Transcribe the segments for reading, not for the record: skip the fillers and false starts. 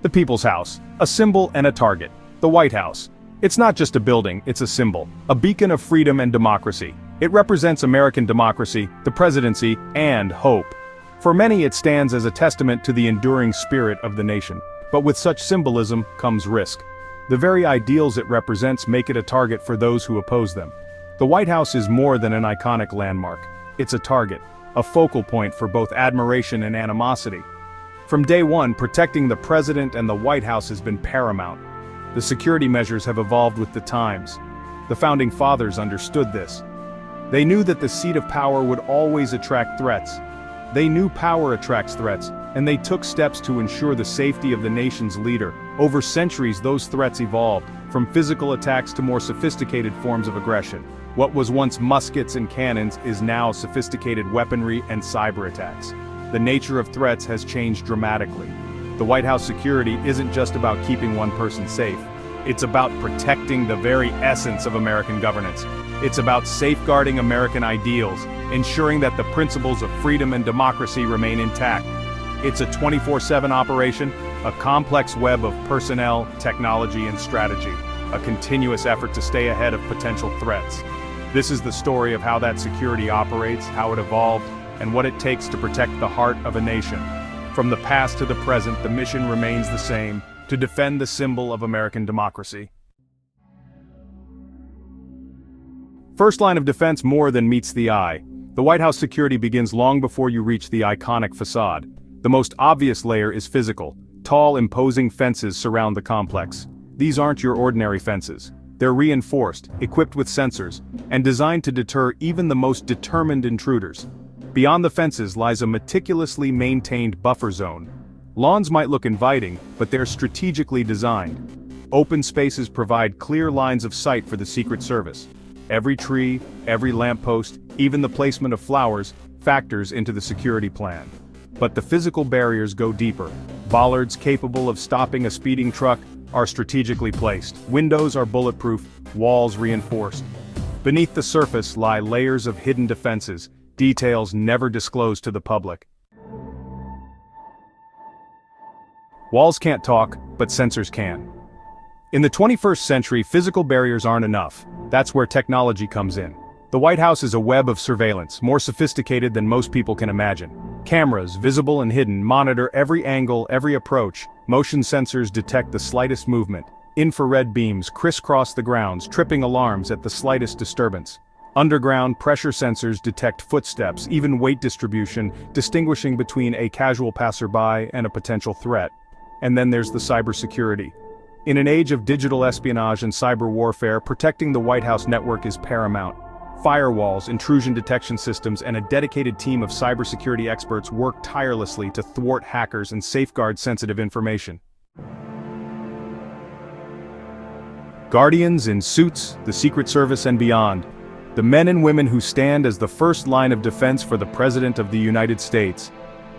The People's House, a symbol and a target. The White House. It's not just a building, it's a symbol, a beacon of freedom and democracy. It represents American democracy, the presidency, and hope. For many, it stands as a testament to the enduring spirit of the nation. But with such symbolism comes risk. The very ideals it represents make it a target for those who oppose them. The White House is more than an iconic landmark. It's a target, a focal point for both admiration and animosity. From day one, protecting the president and the White House has been paramount. The security measures have evolved with the times. The founding fathers understood this. They knew that the seat of power would always attract threats. They knew power attracts threats, and they took steps to ensure the safety of the nation's leader. Over centuries, those threats evolved, from physical attacks to more sophisticated forms of aggression. What was once muskets and cannons is now sophisticated weaponry and cyber attacks. The nature of threats has changed dramatically. The White House security isn't just about keeping one person safe. It's about protecting the very essence of American governance. It's about safeguarding American ideals, ensuring that the principles of freedom and democracy remain intact. It's a 24/7 operation, a complex web of personnel, technology, and strategy, a continuous effort to stay ahead of potential threats. This is the story of how that security operates, how it evolved, and what it takes to protect the heart of a nation. From the past to the present, the mission remains the same: to defend the symbol of American democracy. First line of defense: more than meets the eye. The White House security begins long before you reach the iconic facade. The most obvious layer is physical. Tall, imposing fences surround the complex. These aren't your ordinary fences. They're reinforced, equipped with sensors, and designed to deter even the most determined intruders. Beyond the fences lies a meticulously maintained buffer zone. Lawns might look inviting, but they're strategically designed. Open spaces provide clear lines of sight for the Secret Service. Every tree, every lamppost, even the placement of flowers, factors into the security plan. But the physical barriers go deeper. Bollards capable of stopping a speeding truck are strategically placed. Windows are bulletproof, walls reinforced. Beneath the surface lie layers of hidden defenses, details never disclosed to the public. Walls can't talk, but sensors can. In the 21st century, physical barriers aren't enough. That's where technology comes in. The White House is a web of surveillance, more sophisticated than most people can imagine. Cameras, visible and hidden, monitor every angle, every approach. Motion sensors detect the slightest movement. Infrared beams crisscross the grounds, tripping alarms at the slightest disturbance. Underground pressure sensors detect footsteps, even weight distribution, distinguishing between a casual passerby and a potential threat. And then there's the cybersecurity. In an age of digital espionage and cyber warfare, protecting the White House network is paramount. Firewalls, intrusion detection systems, and a dedicated team of cybersecurity experts work tirelessly to thwart hackers and safeguard sensitive information. Guardians in suits, the Secret Service and beyond. The men and women who stand as the first line of defense for the President of the United States.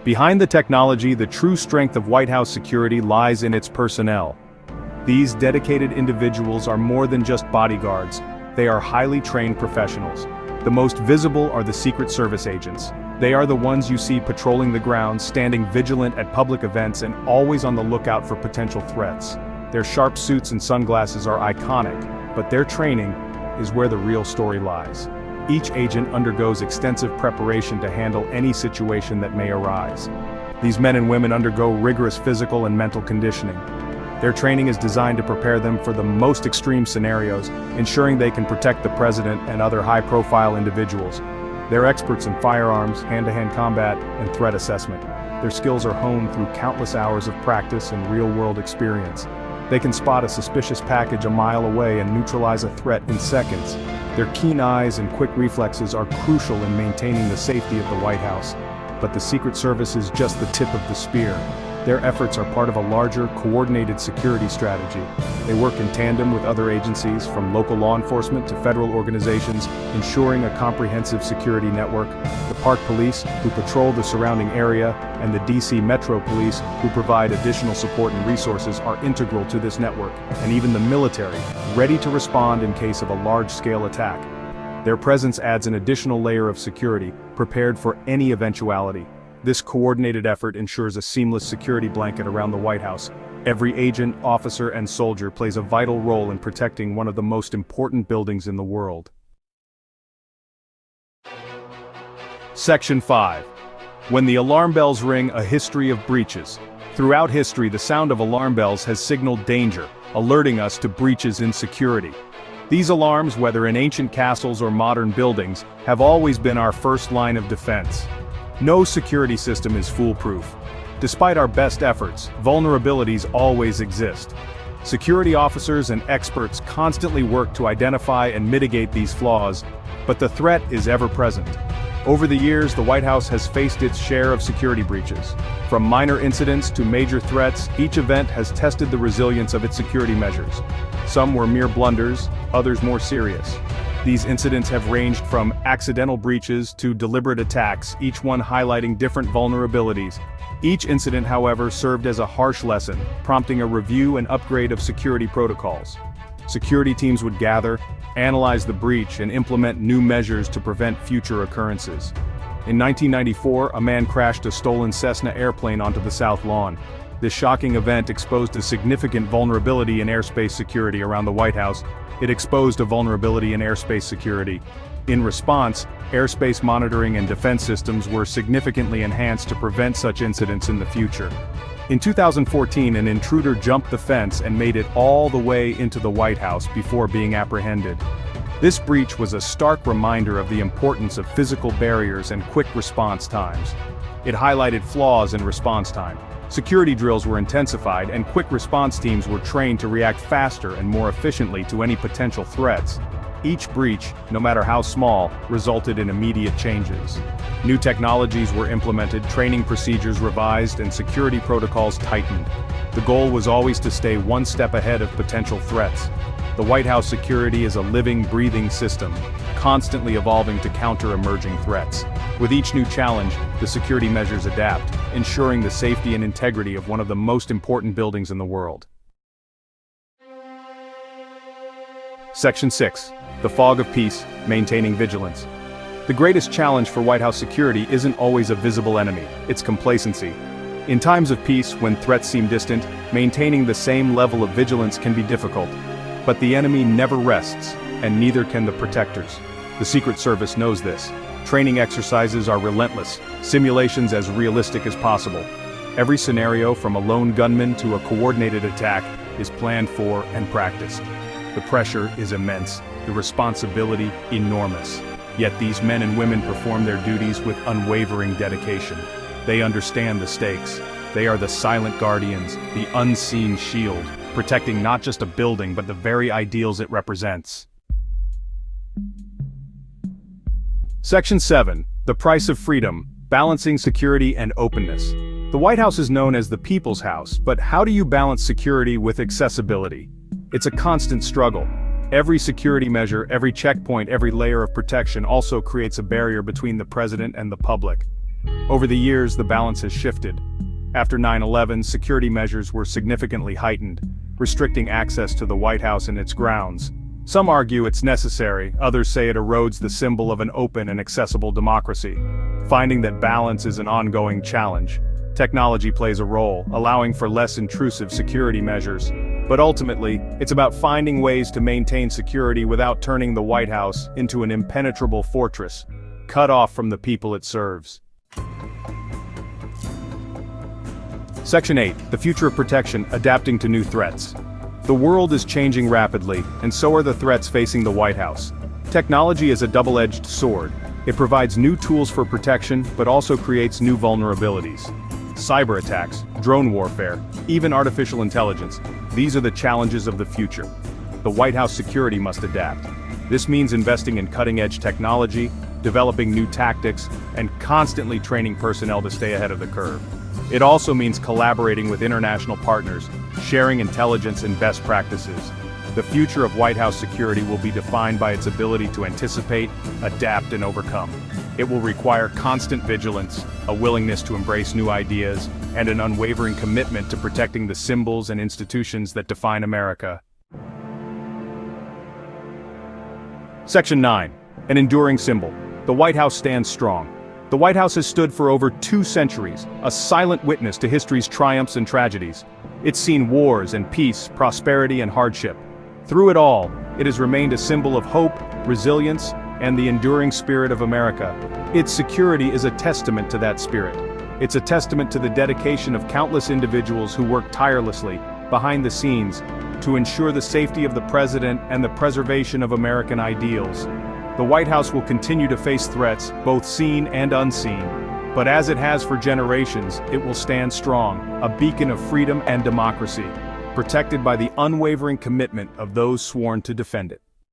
Behind the technology, the true strength of White House security lies in its personnel. These dedicated individuals are more than just bodyguards. They are highly trained professionals. The most visible are the Secret Service agents. They are the ones you see patrolling the grounds, standing vigilant at public events, and always on the lookout for potential threats. Their sharp suits and sunglasses are iconic, but their training is where the real story lies. Each agent undergoes extensive preparation to handle any situation that may arise. These men and women undergo rigorous physical and mental conditioning. Their training is designed to prepare them for the most extreme scenarios, ensuring they can protect the president and other high-profile individuals. They're experts in firearms, hand-to-hand combat, and threat assessment. Their skills are honed through countless hours of practice and real-world experience. They can spot a suspicious package a mile away and neutralize a threat in seconds. Their keen eyes and quick reflexes are crucial in maintaining the safety of the White House. But the Secret Service is just the tip of the spear. Their efforts are part of a larger, coordinated security strategy. They work in tandem with other agencies, from local law enforcement to federal organizations, ensuring a comprehensive security network. The Park Police, who patrol the surrounding area, and the DC Metro Police, who provide additional support and resources, are integral to this network. And even the military, ready to respond in case of a large-scale attack. Their presence adds an additional layer of security, prepared for any eventuality. This coordinated effort ensures a seamless security blanket around the White House, Every agent, officer, and soldier plays a vital role in protecting one of the most important buildings in the world. Section 5. When the alarm bells ring, a history of breaches. Throughout history, the sound of alarm bells has signaled danger, alerting us to breaches in security. These alarms, whether in ancient castles or modern buildings, have always been our first line of defense. No security system is foolproof. Despite our best efforts, vulnerabilities always exist. Security officers and experts constantly work to identify and mitigate these flaws, but the threat is ever present. Over the years, the White House has faced its share of security breaches. From minor incidents to major threats, each event has tested the resilience of its security measures. Some were mere blunders, others more serious. These incidents have ranged from accidental breaches to deliberate attacks, each one highlighting different vulnerabilities. Each incident, however, served as a harsh lesson, prompting a review and upgrade of security protocols. Security teams would gather, analyze the breach, and implement new measures to prevent future occurrences. In 1994, a man crashed a stolen Cessna airplane onto the South Lawn. This shocking event exposed a significant vulnerability in airspace security around the White House. It exposed a vulnerability in airspace security. In response, airspace monitoring and defense systems were significantly enhanced to prevent such incidents in the future. In 2014, an intruder jumped the fence and made it all the way into the White House before being apprehended. This breach was a stark reminder of the importance of physical barriers and quick response times. It highlighted flaws in response time. Security drills were intensified, and quick response teams were trained to react faster and more efficiently to any potential threats. Each breach, no matter how small, resulted in immediate changes. New technologies were implemented, training procedures revised, and security protocols tightened. The goal was always to stay one step ahead of potential threats. The White House security is a living, breathing system, constantly evolving to counter emerging threats. With each new challenge, the security measures adapt, ensuring the safety and integrity of one of the most important buildings in the world. Section 6. The fog of peace, maintaining vigilance. The greatest challenge for White House security isn't always a visible enemy, it's complacency. In times of peace, when threats seem distant, maintaining the same level of vigilance can be difficult. But the enemy never rests, and neither can the protectors. The Secret Service knows this. Training exercises are relentless, simulations as realistic as possible. Every scenario, from a lone gunman to a coordinated attack, is planned for and practiced. The pressure is immense, the responsibility enormous. Yet these men and women perform their duties with unwavering dedication. They understand the stakes. They are the silent guardians, the unseen shield, protecting not just a building but the very ideals it represents. Section 7. The price of freedom, balancing security and openness. The White House is known as the People's House, but how do you balance security with accessibility? It's a constant struggle. Every security measure, every checkpoint, every layer of protection also creates a barrier between the president and the public. Over the years, the balance has shifted. After 9/11, security measures were significantly heightened, restricting access to the White House and its grounds. Some argue it's necessary, others say it erodes the symbol of an open and accessible democracy. Finding that balance is an ongoing challenge. Technology plays a role, allowing for less intrusive security measures. But ultimately, it's about finding ways to maintain security without turning the White House into an impenetrable fortress, cut off from the people it serves. Section 8. The future of protection, adapting to new threats. The world is changing rapidly, and so are the threats facing the White House. Technology is a double-edged sword. It provides new tools for protection, but also creates new vulnerabilities. Cyber attacks, drone warfare, even artificial intelligence. These are the challenges of the future. The White House security must adapt. This means investing in cutting-edge technology, developing new tactics, and constantly training personnel to stay ahead of the curve. It also means collaborating with international partners, sharing intelligence and best practices. The future of White House security will be defined by its ability to anticipate, adapt, and overcome. It will require constant vigilance, a willingness to embrace new ideas, and an unwavering commitment to protecting the symbols and institutions that define America. Section 9. An enduring symbol. The White House stands strong. The White House has stood for over 2 centuries, a silent witness to history's triumphs and tragedies. It's seen wars and peace, prosperity and hardship. Through it all, it has remained a symbol of hope, resilience, and the enduring spirit of America. Its security is a testament to that spirit. It's a testament to the dedication of countless individuals who work tirelessly, behind the scenes, to ensure the safety of the president and the preservation of American ideals. The White House will continue to face threats, both seen and unseen. But as it has for generations, it will stand strong, a beacon of freedom and democracy, protected by the unwavering commitment of those sworn to defend it.